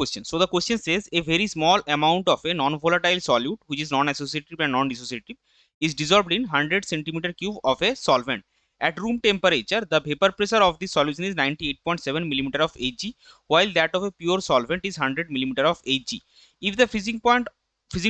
question. So the question says a very small amount of a non-volatile solute which is non-associative and non-dissociative is dissolved in 100 centimeter cube of a solvent. At room temperature, the vapor pressure of the solution is 98.7 millimeter of Hg, while that of a pure solvent is 100 millimeter of Hg. If the freezing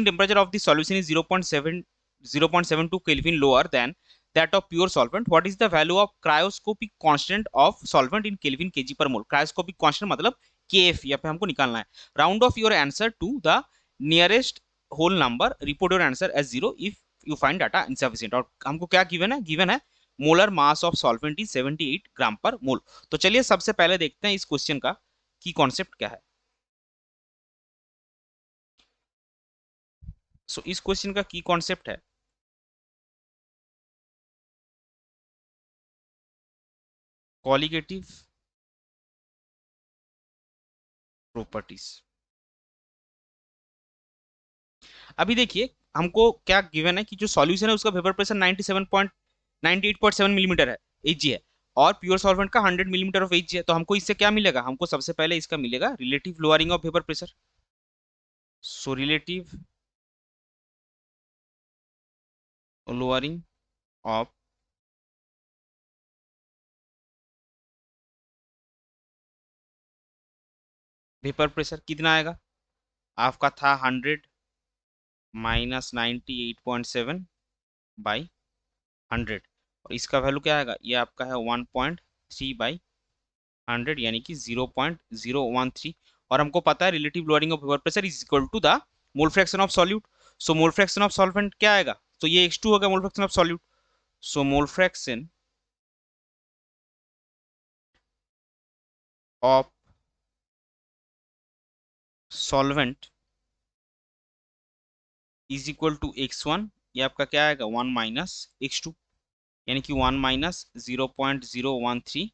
temperature of the solution is 0.72 Kelvin lower than that of pure solvent, what is the value of cryoscopic constant of solvent in Kelvin kg per mole? Cryoscopic constant मतलब KF यहाँ पे हमको निकालना है. Round off your answer to the nearest whole number. Report your answer as 0 if you find data insufficient. और हमको क्या given है? गिवन है molar mass of solvent is 78 gram per मोल. तो चलिए सबसे पहले देखते हैं इस क्वेश्चन का की कॉन्सेप्ट क्या है. सो इस क्वेश्चन का की कॉन्सेप्ट है कॉलिगेटिव प्रॉपर्टीज. अभी देखिए हमको क्या गिवन है कि जो सॉल्यूशन है उसका वेपर प्रेशर 98.7 मिलीमीटर है, Hg है, और प्योर सॉल्वेंट का 100 मिलीमीटर ऑफ Hg है. तो हमको इससे क्या मिलेगा? हमको सबसे पहले इसका मिलेगा relative lowering of vapour pressure. So relative lowering of vapour pressure कितना आएगा? आपका था 100 माइनस 98.7 बाई 100, और इसका वैल्यू क्या आएगा? ये आपका है 1.3 बाई 100 यानी कि 0.013. और हमको पता है relative lowering of vapour pressure is equal to the mole fraction of solute. So mole fraction of solvent क्या आएगा? तो ये X2 होगा mole fraction of solute. So mole fraction of solvent is equal to X1. ये आपका क्या आएगा? 1 minus X2 यानी कि 1 माइनस 0.013.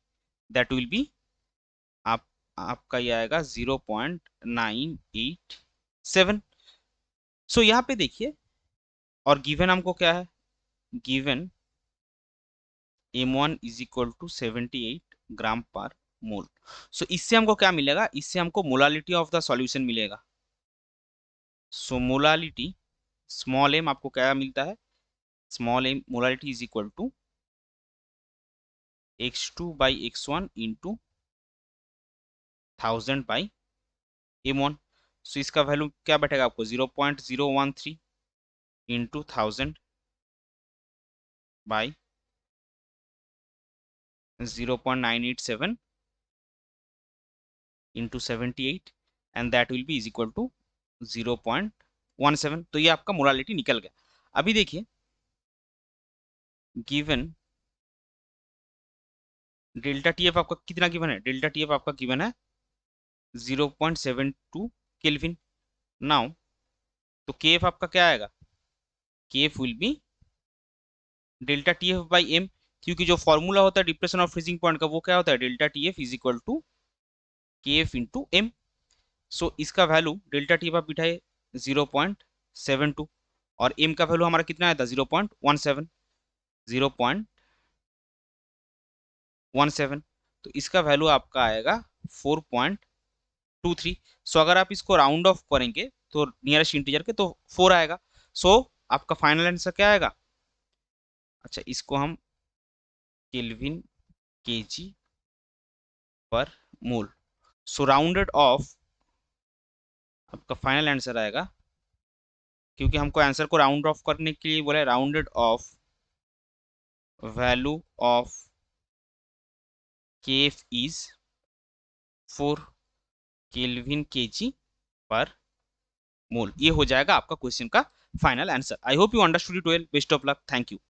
दैट विल बी आपका ये आएगा 0.987. सो यहाँ पे देखिए, और गिवन हमको क्या है? Given M1 is equal to 78 gram per mole. सो इससे हमको क्या मिलेगा? इससे हमको मोलालिटी ऑफ द सॉल्यूशन मिलेगा. सो मोलालिटी स्मॉल m आपको क्या मिलता है? Small m molality is equal to X2 by X1 into 1000 by M1. So इसका वैल्यू क्या बैठेगा आपको? 0.013 into 1000 by 0.987 into 78 and that will be is equal to 0.17. तो ये आपका मोलालिटी निकल गया. अभी देखिए गिवन डेल्टा TF आपका कितना गिवन है? डेल्टा TF आपका गिवन है 0.72 केल्विन. नाउ तो KF आपका क्या आएगा? KF will be delta TF by M, क्योंकि जो फॉर्मूला होता है डिप्रेशन ऑफ फ्रीजिंग पॉइंट का वो क्या होता है? Delta TF is equal to KF into M. So इसका वैल्यू डेल्टा TF आप बिठाए 0.72 और M का वैल्यू हमारा कितना आया था? 0.17. तो इसका वैल्यू आपका आएगा 4.23. सो अगर आप इसको राउंड ऑफ करेंगे तो नियरेस्ट इंटीजर के तो 4 आएगा. सो आपका फाइनल आंसर क्या आएगा? अच्छा, इसको हम केल्विन केजी पर मोल. सो राउंडेड ऑफ आपका फाइनल आंसर आएगा, क्योंकि हमको आंसर को राउंड ऑफ करने के लिए बोला है. Rounded off value of KF is 4 kelvin KG पर मोल. ये हो जाएगा आपका क्वेश्चन का final answer. I hope you understood it well. Best of luck. Thank you.